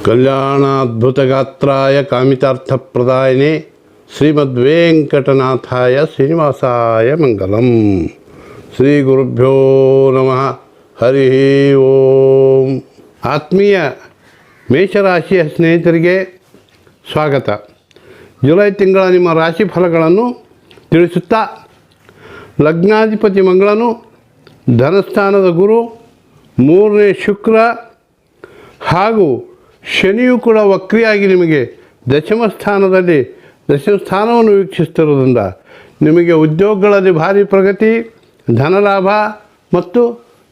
ಕಲ್ಯಾಣಾದ್ಭುತಗಾತ್ರಾಯ ಕಾಮಿತಾರ್ಥಪ್ರದಾಯಿನೇ ಶ್ರೀಮದ್ವೆಂಕಟನಾಥಾಯ ಶ್ರೀನಿವಾಸಾಯ ಮಂಗಲಂ. ಶ್ರೀ ಗುರುಭ್ಯೋ ನಮಃ. ಹರಿ ಓಂ. ಆತ್ಮೀಯ ಮೇಷರಾಶಿಯ ಸ್ನೇಹಿತರಿಗೆ ಸ್ವಾಗತ. ಜುಲೈ ತಿಂಗಳ ನಿಮ್ಮ ರಾಶಿ ಫಲಗಳನ್ನು ತಿಳಿಸುತ್ತಾ, ಲಗ್ನಾಧಿಪತಿ ಮಂಗಳನು, ಧನಸ್ಥಾನದ ಗುರು, ಮೂರನೇ ಶುಕ್ರ ಹಾಗೂ ಶನಿಯು ಕೂಡ ವಕ್ರಿಯಾಗಿ ನಿಮಗೆ ದಶಮ ಸ್ಥಾನವನ್ನು ವೀಕ್ಷಿಸ್ತಿರೋದ್ರಿಂದ ನಿಮಗೆ ಉದ್ಯೋಗಗಳಲ್ಲಿ ಭಾರಿ ಪ್ರಗತಿ, ಧನಲಾಭ ಮತ್ತು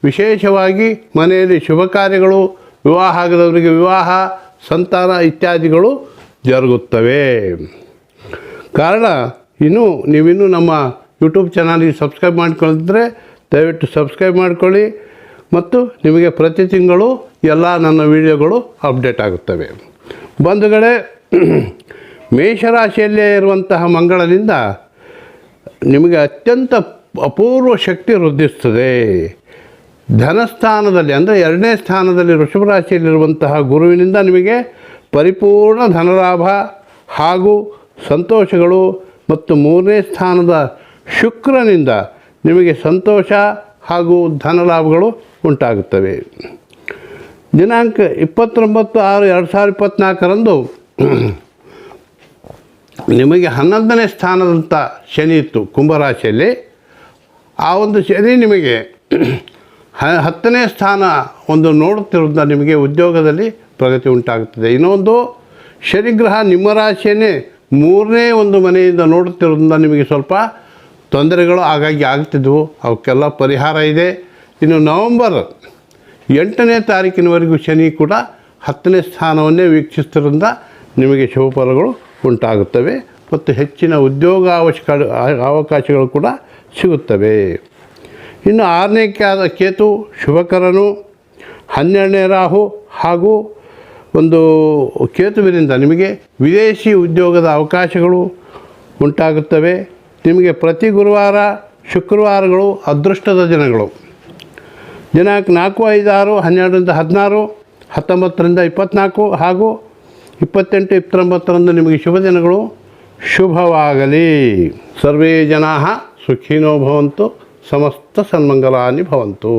ವಿಶೇಷವಾಗಿ ಮನೆಯಲ್ಲಿ ಶುಭ ಕಾರ್ಯಗಳು, ವಿವಾಹ ಆಗದವರಿಗೆ ವಿವಾಹ, ಸಂತಾನ ಇತ್ಯಾದಿಗಳು ಜರುಗುತ್ತವೆ. ಕಾರಣ ನೀವಿನ್ನೂ ನಮ್ಮ ಯೂಟ್ಯೂಬ್ ಚಾನಲ್ಗೆ ಸಬ್ಸ್ಕ್ರೈಬ್ ಮಾಡ್ಕೊಳ್ತಿದ್ರೆ ದಯವಿಟ್ಟು ಸಬ್ಸ್ಕ್ರೈಬ್ ಮಾಡ್ಕೊಳ್ಳಿ ಮತ್ತು ನಿಮಗೆ ಪ್ರತಿ ತಿಂಗಳು ಎಲ್ಲ ನನ್ನ ವಿಡಿಯೋಗಳು ಅಪ್ಡೇಟ್ ಆಗುತ್ತವೆ. ಬಂಧುಗಳೇ, ಮೇಷರಾಶಿಯಲ್ಲೇ ಇರುವಂತಹ ಮಂಗಳನಿಂದ ನಿಮಗೆ ಅತ್ಯಂತ ಅಪೂರ್ವ ಶಕ್ತಿ ವೃದ್ಧಿಸ್ತದೆ. ಧನಸ್ಥಾನದಲ್ಲಿ ಅಂದರೆ 2ನೇ ಸ್ಥಾನದಲ್ಲಿ ವೃಷಭ ರಾಶಿಯಲ್ಲಿರುವಂತಹ ಗುರುವಿನಿಂದ ನಿಮಗೆ ಪರಿಪೂರ್ಣ ಧನಲಾಭ ಹಾಗೂ ಸಂತೋಷಗಳು ಮತ್ತು 3ನೇ ಸ್ಥಾನದ ಶುಕ್ರನಿಂದ ನಿಮಗೆ ಸಂತೋಷ ಹಾಗೂ ಧನಲಾಭಗಳು ಉಂಟಾಗುತ್ತವೆ. ದಿನಾಂಕ 29/6/2024 ನಿಮಗೆ 11ನೇ ಸ್ಥಾನದಂಥ ಶನಿ ಇತ್ತು ಕುಂಭರಾಶಿಯಲ್ಲಿ. ಆ ಒಂದು ಶನಿ ನಿಮಗೆ 10ನೇ ಸ್ಥಾನ ನೋಡುತ್ತಿರೋದ್ರಿಂದ ನಿಮಗೆ ಉದ್ಯೋಗದಲ್ಲಿ ಪ್ರಗತಿ ಉಂಟಾಗುತ್ತದೆ. ಇನ್ನೊಂದು ಶನಿಗ್ರಹ ನಿಮ್ಮ ರಾಶಿಯನ್ನೇ 3ನೇ ಮನೆಯಿಂದ ನೋಡುತ್ತಿರೋದ್ರಿಂದ ನಿಮಗೆ ಸ್ವಲ್ಪ ತೊಂದರೆಗಳು ಆಗಾಗ್ಗೆ ಆಗ್ತಿದ್ವು. ಅವಕ್ಕೆಲ್ಲ ಪರಿಹಾರ ಇದೆ. ಇನ್ನು ನವಂಬರ್ 8ನೇ ತಾರೀಕಿನವರೆಗೂ ಶನಿ ಕೂಡ 10ನೇ ಸ್ಥಾನವನ್ನೇ ವೀಕ್ಷಿಸುವುದರಿಂದ ನಿಮಗೆ ಶುಭ ಫಲಗಳು ಉಂಟಾಗುತ್ತವೆ ಮತ್ತು ಹೆಚ್ಚಿನ ಉದ್ಯೋಗ ಅವಕಾಶಗಳು ಕೂಡ ಸಿಗುತ್ತವೆ. ಇನ್ನು 6ನೇ ಕೇತು ಶುಭಕರನು, 12ನೇ ರಾಹು ಹಾಗೂ ಕೇತುವಿನಿಂದ ನಿಮಗೆ ವಿದೇಶಿ ಉದ್ಯೋಗದ ಅವಕಾಶಗಳು ಉಂಟಾಗುತ್ತವೆ. ನಿಮಗೆ ಪ್ರತಿ ಗುರುವಾರ ಶುಕ್ರವಾರಗಳು ಅದೃಷ್ಟದ ದಿನಗಳು. ದಿನಾಂಕ 4, 5, 6, 12, 16, 19, 24 ಹಾಗೂ 28, 29 ನಿಮಗೆ ಶುಭ ದಿನಗಳು. ಶುಭವಾಗಲಿ. ಸರ್ವೇ ಜನಾಃ ಸುಖಿನೋ ಭವಂತು. ಸಮಸ್ತ ಸನ್ಮಂಗಲಾನಿ ಭವಂತು.